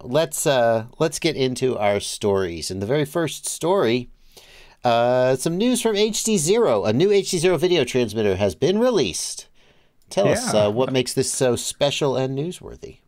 let's get into our stories. And the very first story, some news from HD0. A new HD0 video transmitter has been released. Tell us what makes this so special and newsworthy.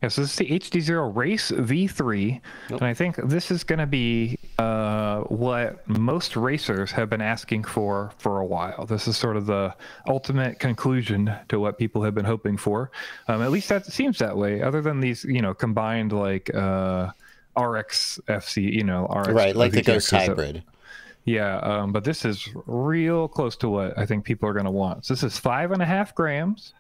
Yeah, so this is the HD0 Race V3, and I think this is going to be what most racers have been asking for a while. This is sort of the ultimate conclusion to what people have been hoping for. At least that seems that way, other than these, combined like RX FC, RX. Right, like the Ghost VTXs Hybrid. Yeah, but this is real close to what I think people are going to want. So this is 5.5 grams.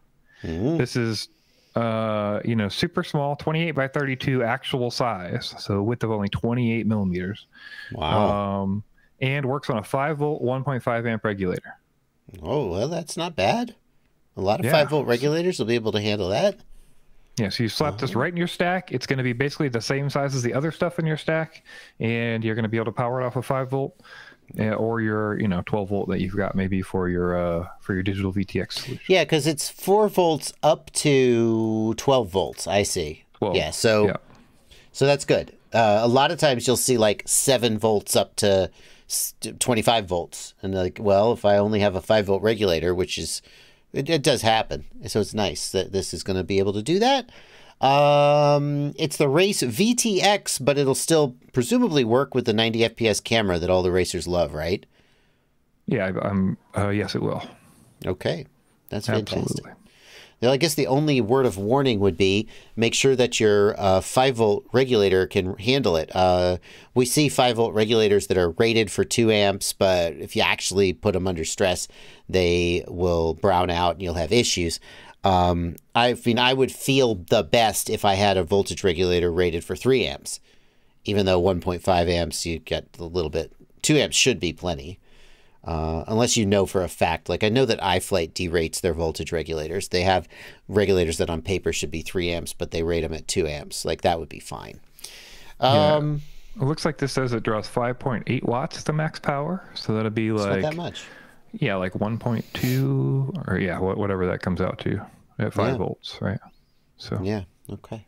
This is super small, 28 by 32 actual size, so width of only 28 millimeters. Wow. And works on a 5-volt 1.5 amp regulator. Oh, well, that's not bad. A lot of 5-volt regulators will be able to handle that. Yeah, so you slap this right in your stack. It's going to be basically the same size as the other stuff in your stack, and you're going to be able to power it off a 5-volt. Or your 12-volt that you've got maybe for your digital VTX solution. Yeah, because it's 4 volts up to 12 volts. I see. 12. Yeah, so that's good. A lot of times you'll see like 7 volts up to 25 volts, and like, well, if I only have a 5-volt regulator, which is it does happen, so it's nice that this is going to be able to do that. It's the Race VTX, but it'll still presumably work with the 90 FPS camera that all the racers love, right? Yeah, yes, it will. Okay, that's fantastic. Absolutely. Now, I guess the only word of warning would be make sure that your 5-volt regulator can handle it. We see 5-volt regulators that are rated for 2 amps, but if you actually put them under stress, they will brown out and you'll have issues. I mean, I would feel the best if I had a voltage regulator rated for 3 amps, even though 1.5 amps, you get a little bit, 2 amps should be plenty. Unless you know for a fact, like I know that iFlight derates their voltage regulators. They have regulators that on paper should be 3 amps, but they rate them at 2 amps. Like that would be fine. It looks like this says it draws 5.8 watts the max power. So that'll be like, not that much. Yeah, like 1.2 or whatever that comes out to at 5 volts, right? So yeah, okay.